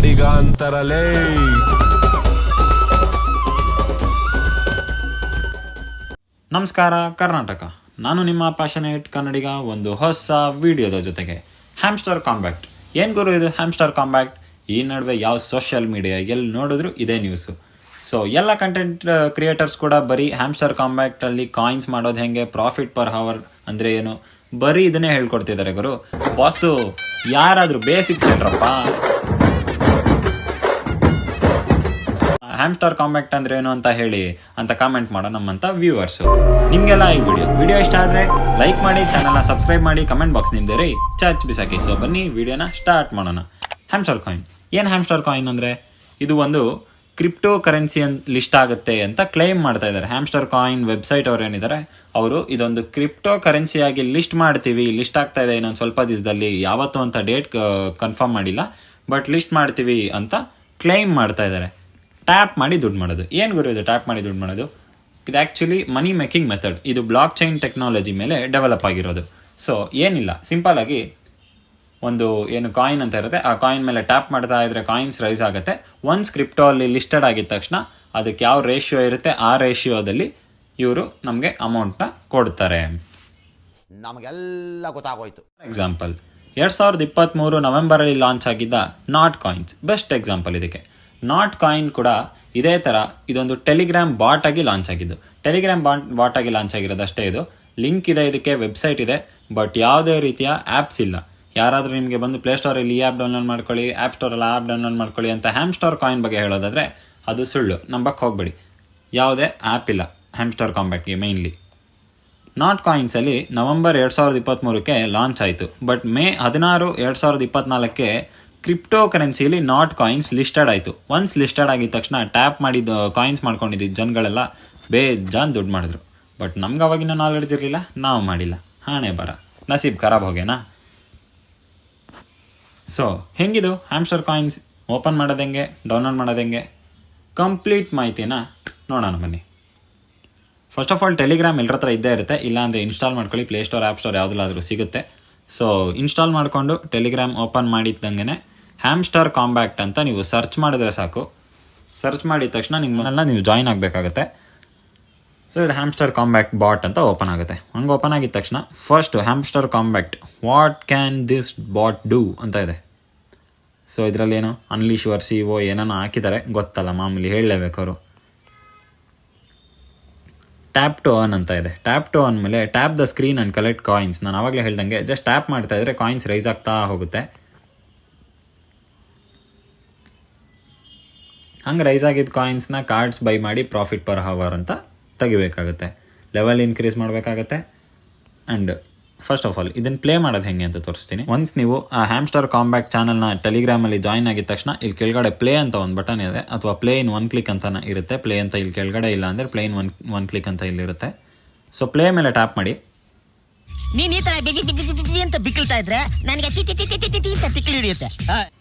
ಕನ್ನಡಿಗ ಅಂತರಲೇ. ನಮಸ್ಕಾರ ಕರ್ನಾಟಕ, ನಾನು ನಿಮ್ಮ ಪ್ಯಾಷನೇಟ್ ಕನ್ನಡಿಗ ಒಂದು ಹೊಸ ವಿಡಿಯೋದ ಜೊತೆಗೆ. ಹ್ಯಾಮ್ಸ್ಟರ್ ಕಾಂಬ್ಯಾಕ್ಟ್ ಏನು ಗುರು ಇದು ಹ್ಯಾಮ್ಸ್ಟರ್ ಕಾಂಬ್ಯಾಕ್ಟ್? ಈ ನಡುವೆ ಯಾವ ಸೋಷಿಯಲ್ ಮೀಡಿಯಾ ಎಲ್ಲಿ ನೋಡಿದ್ರು ಇದೇ ನ್ಯೂಸು. ಸೊ ಎಲ್ಲ ಕಂಟೆಂಟ್ ಕ್ರಿಯೇಟರ್ಸ್ ಕೂಡ ಬರೀ ಹ್ಯಾಮ್ಸ್ಟರ್ ಕಾಂಬ್ಯಾಕ್ಟಲ್ಲಿ ಕಾಯಿನ್ಸ್ ಮಾಡೋದು ಹೆಂಗೆ, ಪ್ರಾಫಿಟ್ ಪರ್ ಹವರ್ ಅಂದರೆ ಏನು, ಬರೀ ಇದನ್ನೇ ಹೇಳ್ಕೊಡ್ತಿದ್ದಾರೆ ಗುರು. ಬಾಸು ಯಾರಾದರೂ ಬೇಸಿಕ್ಸ್ ಹೇಳ್ರಪ್ಪ. ಹ್ಯಾಮ್ಸ್ಟರ್ ಕಾಂಬ್ಯಾಕ್ಟ್ ಅಂದ್ರೆ ಏನು ಅಂತ ಹೇಳಿ ಅಂತ ಕಾಮೆಂಟ್ ಮಾಡೋ ನಮ್ಮಂತ ವ್ಯೂವರ್ಸು. ನಿಮಗೆಲ್ಲ ಈ ವಿಡಿಯೋ ಇಷ್ಟ ಆದರೆ ಲೈಕ್ ಮಾಡಿ, ಚಾನಲ್ನ ಸಬ್ಸ್ಕ್ರೈಬ್ ಮಾಡಿ, ಕಮೆಂಟ್ ಬಾಕ್ಸ್ ನಿಮ್ದೇ ರೀ ಚಾಚ್ ಬಿಸಾಕಿ. ಸೊ ಬನ್ನಿ ವಿಡಿಯೋನ ಸ್ಟಾರ್ಟ್ ಮಾಡೋಣ. ಹ್ಯಾಮ್ಸ್ಟರ್ ಕಾಯಿನ್ ಏನು? ಹ್ಯಾಮ್ಸ್ಟರ್ ಕಾಯಿನ್ ಅಂದರೆ ಇದು ಒಂದು ಕ್ರಿಪ್ಟೋ ಕರೆನ್ಸಿ ಲಿಸ್ಟ್ ಆಗುತ್ತೆ ಅಂತ ಕ್ಲೈಮ್ ಮಾಡ್ತಾ ಇದ್ದಾರೆ. ಹ್ಯಾಮ್ಸ್ಟರ್ ಕಾಯಿನ್ ವೆಬ್ಸೈಟ್ ಅವ್ರು ಏನಿದ್ದಾರೆ ಅವರು ಇದೊಂದು ಕ್ರಿಪ್ಟೋ ಕರೆನ್ಸಿಯಾಗಿ ಲಿಸ್ಟ್ ಮಾಡ್ತೀವಿ, ಲಿಸ್ಟ್ ಆಗ್ತಾ ಇದೆ ಇನ್ನೊಂದು ಸ್ವಲ್ಪ ದಿವಸದಲ್ಲಿ, ಯಾವತ್ತು ಅಂತ ಡೇಟ್ ಕನ್ಫರ್ಮ್ ಮಾಡಿಲ್ಲ, ಬಟ್ ಲಿಸ್ಟ್ ಮಾಡ್ತೀವಿ ಅಂತ ಕ್ಲೈಮ್ ಮಾಡ್ತಾ ಇದ್ದಾರೆ. ಟ್ಯಾಪ್ ಮಾಡಿ ದುಡ್ಡು ಮಾಡೋದು. ಏನು ಗುರು ಇದು ಟ್ಯಾಪ್ ಮಾಡಿ ದುಡ್ಡು ಮಾಡೋದು? ಇದು ಆ್ಯಕ್ಚುಲಿ ಮನಿ ಮೇಕಿಂಗ್ ಮೆಥಡ್. ಇದು ಬ್ಲಾಕ್ ಚೈನ್ ಟೆಕ್ನಾಲಜಿ ಮೇಲೆ ಡೆವಲಪ್ ಆಗಿರೋದು. ಸೊ ಏನಿಲ್ಲ, ಸಿಂಪಲ್ ಆಗಿ ಒಂದು ಏನು ಕಾಯಿನ್ ಅಂತ ಇರುತ್ತೆ, ಆ ಕಾಯಿನ್ ಮೇಲೆ ಟ್ಯಾಪ್ ಮಾಡ್ತಾ ಇದ್ರೆ ಕಾಯಿನ್ಸ್ ರೈಸ್ ಆಗುತ್ತೆ. ಒನ್ಸ್ ಕ್ರಿಪ್ಟೋ ಅಲ್ಲಿ ಲಿಸ್ಟೆಡ್ ಆಗಿದ ತಕ್ಷಣ ಅದಕ್ಕೆ ಯಾವ ರೇಷಿಯೋ ಇರುತ್ತೆ ಆ ರೇಷಿಯೋದಲ್ಲಿ ಇವರು ನಮಗೆ ಅಮೌಂಟ್ನ ಕೊಡ್ತಾರೆ. ನಮಗೆಲ್ಲ ಗೊತ್ತಾಗೋಯ್ತು. ಎಕ್ಸಾಂಪಲ್ 2023 ನವೆಂಬರಲ್ಲಿ ಲಾಂಚ್ ಆಗಿದ್ದ ನಾಟ್ ಕಾಯಿನ್ಸ್ ಬೆಸ್ಟ್ ಎಕ್ಸಾಂಪಲ್ ಇದಕ್ಕೆ. ನಾಟ್ ಕಾಯಿನ್ ಕೂಡ ಇದೇ ಥರ ಇದೊಂದು ಟೆಲಿಗ್ರಾಮ್ ಬಾಟ್ ಆಗಿ ಲಾಂಚ್ ಆಗಿದ್ದು. ಟೆಲಿಗ್ರಾಮ್ ಬಾಟ್ ಆಗಿ ಲಾಂಚ್ ಆಗಿರೋದಷ್ಟೇ. ಇದು ಲಿಂಕ್ ಇದೆ, ಇದಕ್ಕೆ ವೆಬ್ಸೈಟ್ ಇದೆ, ಬಟ್ ಯಾವುದೇ ರೀತಿಯ ಆ್ಯಪ್ಸ್ ಇಲ್ಲ. ಯಾರಾದರೂ ನಿಮಗೆ ಬಂದು ಪ್ಲೇಸ್ಟೋರಲ್ಲಿ ಈ ಆ್ಯಪ್ ಡೌನ್ಲೋಡ್ ಮಾಡ್ಕೊಳ್ಳಿ, ಆ್ಯಪ್ ಸ್ಟೋರಲ್ಲಿ ಆ್ಯಪ್ ಡೌನ್ಲೋಡ್ ಮಾಡ್ಕೊಳ್ಳಿ ಅಂತ ಹ್ಯಾಮ್ಸ್ಟರ್ ಕಾಯಿನ್ ಬಗ್ಗೆ ಹೇಳೋದಾದರೆ ಅದು ಸುಳ್ಳು, ನಂಬಕ್ಕೆ ಹೋಗ್ಬೇಡಿ. ಯಾವುದೇ ಆ್ಯಪ್ ಇಲ್ಲ ಹ್ಯಾಮ್ಸ್ಟರ್ ಕಾಂಬ್ಯಾಕ್ಟ್ಗೆ. ಮೇಯ್ನ್ಲಿ ನಾಟ್ ಕಾಯಿನ್ಸಲ್ಲಿ ನವೆಂಬರ್ 2023ಕ್ಕೆ ಲಾಂಚ್ ಆಯಿತು, ಬಟ್ ಮೇ 16, 2024ಕ್ಕೆ ಕ್ರಿಪ್ಟೋ ಕರೆನ್ಸಿಲಿ ನಾಟ್ ಕಾಯಿನ್ಸ್ ಲಿಸ್ಟೆಡ್ ಆಯಿತು. ಒನ್ಸ್ ಲಿಸ್ಟೆಡ್ ಆಗಿದ ತಕ್ಷಣ ಟ್ಯಾಪ್ ಮಾಡಿದ್ದು ಕಾಯಿನ್ಸ್ ಮಾಡ್ಕೊಂಡಿದ್ದ ಜನಗಳೆಲ್ಲ ಬೇಜಾನ್ ದುಡ್ಡು ಮಾಡಿದ್ರು. ಬಟ್ ನಮ್ಗೆ ಅವಾಗಿನ ನಾಲೆಡ್ಜ್ ಇರಲಿಲ್ಲ, ನಾವು ಮಾಡಿಲ್ಲ. ಹಾಣೆ ಬರ, ನಸೀಬ್ ಖರಾಬ್ ಹೋಗೇನಾ? ಸೊ ಹೆಂಗಿದು ಹ್ಯಾಮ್ಸ್ಟರ್ ಕಾಯಿನ್ಸ್ ಓಪನ್ ಮಾಡೋದು ಹೆಂಗೆ, ಡೌನ್ಲೋಡ್ ಮಾಡೋದು ಹೆಂಗೆ, ಕಂಪ್ಲೀಟ್ ಮಾಹಿತಿನ ನೋಡೋಣ ಬನ್ನಿ. ಫಸ್ಟ್ ಆಫ್ ಆಲ್ ಟೆಲಿಗ್ರಾಮ್ ಎಲ್ಲರ ಹತ್ರ ಇದ್ದೇ ಇರುತ್ತೆ, ಇಲ್ಲಾಂದರೆ ಇನ್ಸ್ಟಾಲ್ ಮಾಡ್ಕೊಳ್ಳಿ. ಪ್ಲೇಸ್ಟೋರ್ ಆ್ಯಪ್ ಸ್ಟೋರ್ ಯಾವುದಲ್ಲಾದರೂ ಸಿಗುತ್ತೆ. ಸೊ ಇನ್ಸ್ಟಾಲ್ ಮಾಡಿಕೊಂಡು ಟೆಲಿಗ್ರಾಮ್ ಓಪನ್ ಮಾಡಿದ್ದಂಗೆ ಹ್ಯಾಮ್ಸ್ಟರ್ ಕಾಂಬ್ಯಾಕ್ಟ್ ಅಂತ ನೀವು ಸರ್ಚ್ ಮಾಡಿದ್ರೆ ಸಾಕು. ಸರ್ಚ್ ಮಾಡಿದ ತಕ್ಷಣ ನಿಮ್ಮನ್ನೆಲ್ಲ ನೀವು ಜಾಯಿನ್ ಆಗಬೇಕಾಗುತ್ತೆ. ಸೊ ಇದು ಹ್ಯಾಮ್ಸ್ಟರ್ ಕಾಂಬ್ಯಾಕ್ಟ್ ಬಾಟ್ ಅಂತ ಓಪನ್ ಆಗುತ್ತೆ. ಹಂಗೆ ಓಪನ್ ಆಗಿದ ತಕ್ಷಣ first Hamster Kombat what can this bot do ಅಂತ ಇದೆ. ಸೊ ಇದರಲ್ಲಿ ಏನು ಅನ್ಲೀಶ್ ಯುವರ್ CEO ಏನೋ ಹಾಕಿದ್ದಾರೆ, ಗೊತ್ತಲ್ಲ, ಮಾಮೂಲಿ ಹೇಳಲೇಬೇಕು ಅವರು. ಟ್ಯಾಪ್ ಟು ಅರ್ನ್ ಅಂತ ಇದೆ. ಟ್ಯಾಪ್ ಟು ಅರ್ನ್ ಮೇಲೆ tap the screen and collect coins. ನಾನು ಆವಾಗಲೇ ಹೇಳ್ದಂಗೆ ಜಸ್ಟ್ ಟ್ಯಾಪ್ ಮಾಡ್ತಾ ಇದ್ರೆ ಕಾಯಿನ್ಸ್ ರೈಸ್ ಆಗ್ತಾ ಹೋಗುತ್ತೆ. ಹಂಗೆ ರೈಸ್ ಆಗಿದ್ದ ಕಾಯಿನ್ಸ್ನ ಕಾರ್ಡ್ಸ್ ಬೈ ಮಾಡಿ ಪ್ರಾಫಿಟ್ ಪರ್ ಹವರ್ ಅಂತ ತೆಗಿಬೇಕಾಗುತ್ತೆ. ಲೆವೆಲ್ ಇನ್ಕ್ರೀಸ್ ಮಾಡಬೇಕಾಗತ್ತೆ. ಆ್ಯಂಡ್ ಫಸ್ಟ್ ಆಫ್ ಆಲ್ ಇದನ್ನು ಪ್ಲೇ ಮಾಡೋದು ಹೆಂಗೆ ಅಂತ ತೋರಿಸ್ತೀನಿ. ಒನ್ಸ್ ನೀವು ಆ ಹ್ಯಾಮ್ಸ್ಟರ್ ಕಾಂಬ್ಯಾಕ್ಟ್ ಚಾನಲ್ನ ಟೆಲಿಗ್ರಾಮಲ್ಲಿ ಜಾಯಿನ್ ಆಗಿದ ತಕ್ಷಣ ಇಲ್ಲಿ ಕೆಳಗಡೆ ಪ್ಲೇ ಅಂತ ಒಂದು ಬಟನ್ ಇದೆ, ಅಥವಾ ಪ್ಲೇ ಇನ್ ಒನ್ ಕ್ಲಿಕ್ ಅಂತ ಇರುತ್ತೆ. ಪ್ಲೇ ಅಂತ ಇಲ್ಲಿ ಕೆಳಗಡೆ, ಇಲ್ಲ ಅಂದರೆ ಪ್ಲೇ ಇನ್ ಒನ್ ಕ್ಲಿಕ್ ಅಂತ ಇಲ್ಲಿರುತ್ತೆ. ಸೊ ಪ್ಲೇ ಮೇಲೆ ಟ್ಯಾಪ್ ಮಾಡಿ. ನೀನ್ ಈ ತರ ಅಂತ ಬಿಕ್ಕಳ್ತಾ ಇದ್ರೆ ನನಗೆ ತಿಕ್ಕಿ ಹಿಡಿಯುತ್ತೆ.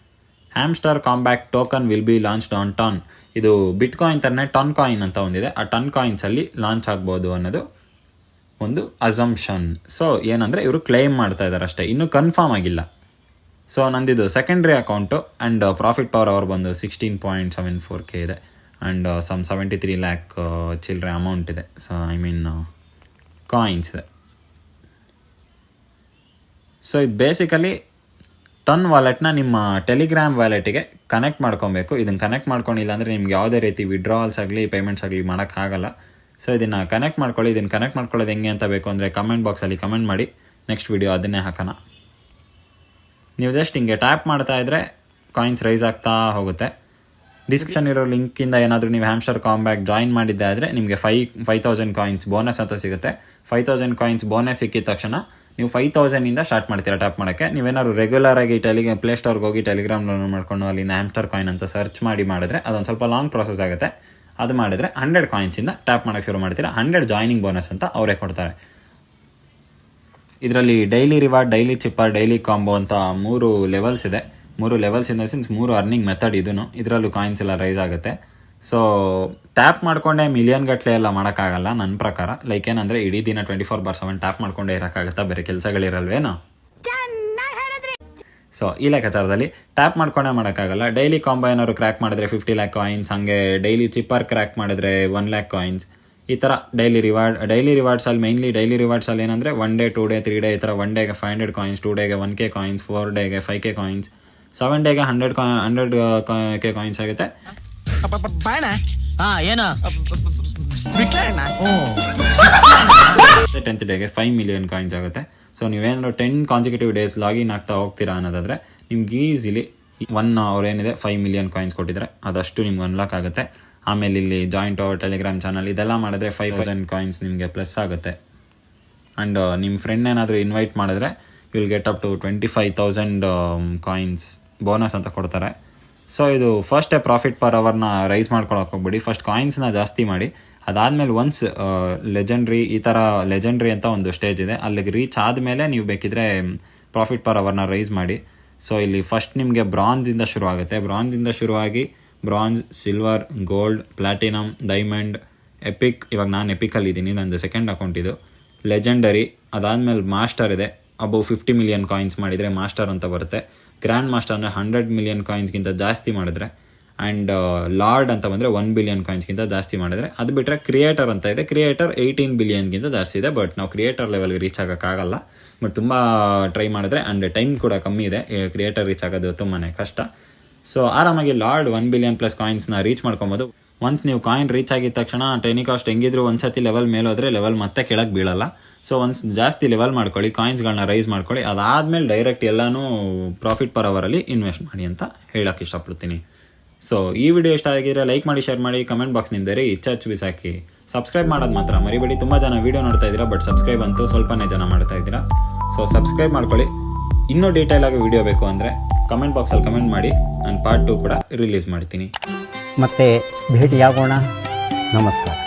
Hamster combat token will be launched on ton. ಇದು ಬಿಟ್ ಕಾಯಿನ್ ಥರನೇ ಟನ್ ಕಾಯಿನ್ ಅಂತ ಒಂದಿದೆ. ಆ ಟನ್ ಕಾಯಿನ್ಸಲ್ಲಿ ಲಾಂಚ್ ಆಗ್ಬೋದು ಅನ್ನೋದು ಒಂದು ಅಸಂಪ್ಷನ್. ಸೊ ಏನಂದರೆ ಇವರು ಕ್ಲೈಮ್ ಮಾಡ್ತಾ ಇದ್ದಾರೆ ಅಷ್ಟೇ, ಇನ್ನೂ ಕನ್ಫರ್ಮ್ ಆಗಿಲ್ಲ. ಸೊ ನಂದಿದು secondary account and profit per hour ಬಂದು 16.74K ಇದೆ. ಆ್ಯಂಡ್ ಸಮ್ 73 lakh ಚಿಲ್ಲರೆ ಅಮೌಂಟ್ ಇದೆ. ಸೊ ಕಾಯಿನ್ಸ್ ಇದೆ. ಸೊ ಇದು ಬೇಸಿಕಲಿ ಟನ್ ವಾಲೆಟ್ನ ನಿಮ್ಮ ಟೆಲಿಗ್ರಾಮ್ ವ್ಯಾಲೆಟಿಗೆ ಕನೆಕ್ಟ್ ಮಾಡ್ಕೊಬೇಕು. ಇದನ್ನು ಕನೆಕ್ಟ್ ಮಾಡ್ಕೊಂಡಿಲ್ಲ ಅಂದರೆ ನಿಮ್ಗೆ ಯಾವುದೇ ರೀತಿ ವಿಡ್ರಾವಲ್ಸ್ ಆಗಲಿ ಪೇಮೆಂಟ್ಸ್ ಆಗಲಿ ಮಾಡೋಕ್ಕಾಗಲ್ಲ. ಸೊ ಇದನ್ನು ಕನೆಕ್ಟ್ ಮಾಡ್ಕೊಳ್ಳಿ. ಇದನ್ನು ಕನೆಕ್ಟ್ ಮಾಡ್ಕೊಳ್ಳೋದು ಹೆಂಗೆ ಅಂತ ಬೇಕು ಅಂದರೆ ಕಮೆಂಟ್ ಬಾಕ್ಸಲ್ಲಿ ಕಮೆಂಟ್ ಮಾಡಿ, ನೆಕ್ಸ್ಟ್ ವಿಡಿಯೋ ಅದನ್ನೇ ಹಾಕೋಣ. ನೀವು ಜಸ್ಟ್ ಹಿಂಗೆ ಟ್ಯಾಪ್ ಮಾಡ್ತಾ ಇದ್ದರೆ ಕಾಯಿನ್ಸ್ ರೈಸ್ ಆಗ್ತಾ ಹೋಗುತ್ತೆ. ಡಿಸ್ಕ್ರಿಪ್ಷನ್ ಇರೋ ಲಿಂಕಿಂದ ಏನಾದರೂ ನೀವು ಹ್ಯಾಮ್ಸ್ಟರ್ ಕಾಂಬ್ಯಾಕ್ಟ್ ಜಾಯಿನ್ ಮಾಡಿದ್ದೆ ಆದರೆ ನಿಮಗೆ 5,000 ಕಾಯಿನ್ಸ್ ಬೋನಸ್ ಅಂತ ಸಿಗುತ್ತೆ. 5,000 ಕಾಯಿನ್ಸ್ ಬೋನಸ್ ಸಿಕ್ಕಿದ ತಕ್ಷಣ ನೀವು 5,000ಇಂದ ಸ್ಟಾರ್ಟ್ ಮಾಡ್ತೀರಾ ಟ್ಯಾಪ್ ಮಾಡೋಕ್ಕೆ. ನೀವೇನಾದ್ರು ರೆಗ್ಯುಲರಾಗಿ ಪ್ಲೇಸ್ಟೋರ್ಗೆ ಹೋಗಿ ಟೆಲಿಗ್ರಾಮ್ ಡೌನ್ಲೋಡ್ ಮಾಡ್ಕೊಂಡು ಅಲ್ಲಿಂದ ಹ್ಯಾಮ್ಸ್ಟರ್ ಕಾಯಿನ್ ಅಂತ ಸರ್ಚ್ ಮಾಡಿದ್ರೆ ಅದೊಂದು ಸ್ವಲ್ಪ ಲಾಂಗ್ ಪ್ರೊಸೆಸ್ ಆಗುತ್ತೆ. ಅದು ಮಾಡಿದ್ರೆ 100 ಕಾಯಿನ್ಸಿಂದ ಟ್ಯಾಪ್ ಮಾಡೋಕ್ಕೆ ಶುರು ಮಾಡ್ತೀರಾ. 100 ಜಾಯ್ನಿಂಗ್ ಬೋನಸ್ ಅಂತ ಅವರೇ ಕೊಡ್ತಾರೆ. ಇದರಲ್ಲಿ daily reward, daily chipper, daily combo ಅಂತ 3 ಲೆವೆಲ್ಸ್ ಇದೆ. 3 levels in the sense 3 earning method. ಇದರಲ್ಲೂ ಕಾಯಿನ್ಸ್ ಎಲ್ಲ ರೈಸ್ ಆಗುತ್ತೆ. ಸೊ ಟ್ಯಾಪ್ ಮಾಡಿಕೊಂಡೆ ಮಿಲಿಯನ್ ಗಟ್ಟಲೆ ಎಲ್ಲ ಮಾಡೋಕ್ಕಾಗಲ್ಲ ನನ್ನ ಪ್ರಕಾರ. ಲೈಕ್ ಏನಂದರೆ ಇಡೀ ದಿನ 24/7 ಟ್ಯಾಪ್ ಮಾಡಿಕೊಂಡೇ ಇರೋಕ್ಕಾಗತ್ತಾ? ಬೇರೆ ಕೆಲಸಗಳಿರಲ್ವೇನೋ. ಸೊ ಈ ಲೆಕ್ಕಾಚಾರದಲ್ಲಿ ಟ್ಯಾಪ್ ಮಾಡ್ಕೊಂಡೇ ಮಾಡೋಕ್ಕಾಗಲ್ಲ. ಡೈಲಿ ಕಾಂಬೋ ಏನಾದ್ರು ಕ್ರ್ಯಾಕ್ ಮಾಡಿದ್ರೆ 50 lakh ಕಾಯಿನ್ಸ್, ಹಾಗೆ ಡೈಲಿ ಚಿಪ್ಪರ್ ಕ್ರ್ಯಾಕ್ ಮಾಡಿದ್ರೆ 1 lakh ಕಾಯಿನ್ಸ್, ಈ ಥರ ಡೈಲಿ ರಿವಾರ್ಡ್ಸಲ್ಲಿ ಮೇಯ್ನ್ಲಿ ಡೈಲಿ ರಿವಾರ್ಡ್ಸಲ್ಲಿ ಏನಂದರೆ 1 day 2 day 3 day ಈ ಥರ 1 dayಗೆ 500 coins, 2 dayಗೆ 1K coins, 4 dayಗೆ 5K coins, 7 dayಗೆ 100K coins ಆಗುತ್ತೆ. ಬಾಣ ಏನೋ ಬಿಟ್ಲಣ್ಣ. 10th ಡೇಗೆ 5 million ಕಾಯಿನ್ಸ್ ಆಗುತ್ತೆ. ಸೊ ನೀವೇನಾದ್ರು 10 consecutive days ಲಾಗಿನ್ ಆಗ್ತಾ ಹೋಗ್ತೀರಾ ಅನ್ನೋದಾದರೆ ನಿಮ್ಗೆ ಈಸಿಲಿ ಅವ್ರೇನಿದೆ 5 million ಕಾಯಿನ್ಸ್ ಕೊಟ್ಟಿದ್ರೆ ಅದಷ್ಟು ನಿಮ್ಗೆ ಅನ್ಲಾಕ್ ಆಗುತ್ತೆ. ಆಮೇಲೆ ಇಲ್ಲಿ ಜಾಯಿಂಟ್ ಟೆಲಿಗ್ರಾಮ್ ಚಾನಲ್ ಇದೆಲ್ಲ ಮಾಡಿದ್ರೆ 5,000 ಕಾಯಿನ್ಸ್ ನಿಮಗೆ ಪ್ಲಸ್ ಆಗುತ್ತೆ. ಆ್ಯಂಡ್ ನಿಮ್ಮ ಫ್ರೆಂಡ್ ಏನಾದರೂ ಇನ್ವೈಟ್ ಮಾಡಿದ್ರೆ will get up to 25,000 coins bonus ಅಂತ ಕೊಡ್ತಾರೆ. ಸೊ ಇದು ಫಸ್ಟ್ ಪ್ರಾಫಿಟ್ ಪರ್ ಅವರ್ನ ರೈಸ್ ಮಾಡ್ಕೊಳಕ್ಕೆ ಹೋಗ್ಬಿಡಿ. ಫಸ್ಟ್ ಕಾಯಿನ್ಸ್ನ ಜಾಸ್ತಿ ಮಾಡಿ, ಅದಾದಮೇಲೆ ಒನ್ಸ್ ಲೆಜೆಂಡ್ರಿ ಈ ಥರ ಲೆಜೆಂಡ್ರಿ ಅಂತ ಒಂದು ಸ್ಟೇಜ್ ಇದೆ, ಅಲ್ಲಿಗೆ ರೀಚ್ ಆದಮೇಲೆ ನೀವು ಬೇಕಿದ್ರೆ ಪ್ರಾಫಿಟ್ ಪರ್ ಅವರ್ನ ರೈಸ್ ಮಾಡಿ. ಸೊ ಇಲ್ಲಿ ಫಸ್ಟ್ ನಿಮಗೆ ಬ್ರಾಂಜಿಂದ ಶುರು ಆಗುತ್ತೆ. ಬ್ರಾಂಜಿಂದ ಶುರುವಾಗಿ bronze, silver, gold, platinum, diamond, EPIC. ಇವಾಗ ನಾನು ಎಪಿಕಲ್ಲಿದ್ದೀನಿ, ನಂದು ಸೆಕೆಂಡ್ ಅಕೌಂಟ್ ಇದು. ಲೆಜೆಂಡರಿ, ಅದಾದಮೇಲೆ ಮಾಸ್ಟರ್ ಇದೆ. ಅಬೌವ್ 50 million ಕಾಯಿನ್ಸ್ ಮಾಡಿದರೆ ಮಾಸ್ಟರ್ ಅಂತ ಬರುತ್ತೆ. ಗ್ರ್ಯಾಂಡ್ ಮಾಸ್ಟರ್ ಅಂದರೆ 100 million ಕಾಯಿನ್ಸ್ಗಿಂತ ಜಾಸ್ತಿ ಮಾಡಿದ್ರೆ, ಆ್ಯಂಡ್ ಲಾರ್ಡ್ ಅಂತ ಬಂದರೆ 1 billion ಕಾಯಿನ್ಸ್ಗಿಂತ ಜಾಸ್ತಿ ಮಾಡಿದ್ರೆ. ಅದು ಬಿಟ್ಟರೆ ಕ್ರಿಯೇಟರ್ ಅಂತ ಇದೆ. ಕ್ರಿಯೇಟರ್ 18 billion ಜಾಸ್ತಿ ಇದೆ. ಬಟ್ ನಾವು ಕ್ರಿಯೇಟರ್ ಲೆವೆಲ್ಗೆ ರೀಚ್ ಆಗೋಕ್ಕಾಗಲ್ಲ. ಬಟ್ ತುಂಬ ಟ್ರೈ ಮಾಡಿದ್ರೆ, ಆ್ಯಂಡ್ ಟೈಮ್ ಕೂಡ ಕಮ್ಮಿ ಇದೆ. ಕ್ರಿಯೇಟರ್ ರೀಚ್ ಆಗೋದು ತುಂಬಾ ಕಷ್ಟ. ಸೊ ಆರಾಮಾಗಿ ಲಾರ್ಡ್ 1 billion ಪ್ಲಸ್ ಕಾಯಿನ್ಸ್ನ ರೀಚ್ ಮಾಡ್ಕೊಬೋದು. ಒನ್ಸ್ ನೀವು ಕಾಯಿನ್ ರೀಚ್ ಆಗಿದ ತಕ್ಷಣ ಟೈನಿ ಕಾಸ್ಟ್ ಹೆಂಗಿದ್ರು ಒಂದ್ಸತಿ ಲೆವೆಲ್ ಮೇಲೋದ್ರೆ ಲೆವೆಲ್ ಮತ್ತೆ ಕೆಳಗೆ ಬೀಳಲ್ಲ. ಸೊ ಒನ್ಸ್ ಜಾಸ್ತಿ ಲೆವೆಲ್ ಮಾಡ್ಕೊಳ್ಳಿ, ಕಾಯಿನ್ಸ್ಗಳನ್ನ ರೈಸ್ ಮಾಡ್ಕೊಳ್ಳಿ. ಅದಾದಮೇಲೆ ಡೈರೆಕ್ಟ್ ಎಲ್ಲನೂ ಪ್ರಾಫಿಟ್ ಪರ್ ಅವರಲ್ಲಿ ಇನ್ವೆಸ್ಟ್ ಮಾಡಿ ಅಂತ ಹೇಳೋಕ್ಕೆ ಇಷ್ಟಪಡ್ತೀನಿ. ಸೊ ಈ ವಿಡಿಯೋ ಇಷ್ಟ ಆಗಿದ್ರೆ ಲೈಕ್ ಮಾಡಿ, ಶೇರ್ ಮಾಡಿ, ಕಮೆಂಟ್ ಬಾಕ್ಸ್ ನಿಂದರೆ ಇಚ್ಛೆ ಬಿಸಾಕಿ. ಸಬ್ಸ್ಕ್ರೈಬ್ ಮಾಡೋದು ಮಾತ್ರ ಮರಿಬೇಡಿ. ತುಂಬ ಜನ ವೀಡಿಯೋ ನೋಡ್ತಾ ಇದ್ದೀರಾ, ಬಟ್ ಸಬ್ಸ್ಕ್ರೈಬ್ ಅಂತೂ ಸ್ವಲ್ಪನೇ ಜನ ಮಾಡ್ತಾ ಇದ್ದೀರಾ. ಸೊ ಸಬ್ಸ್ಕ್ರೈಬ್ ಮಾಡ್ಕೊಳ್ಳಿ. ಇನ್ನೂ ಡೀಟೇಲ್ ಆಗಿ ವಿಡಿಯೋ ಬೇಕು ಅಂದರೆ ಕಮೆಂಟ್ ಬಾಕ್ಸಲ್ಲಿ ಕಮೆಂಟ್ ಮಾಡಿ, ನಾನು ಪಾರ್ಟ್ 2 ಕೂಡ ರಿಲೀಸ್ ಮಾಡ್ತೀನಿ. ಮತ್ತೆ ಭೇಟಿಯಾಗೋಣ. ನಮಸ್ಕಾರ.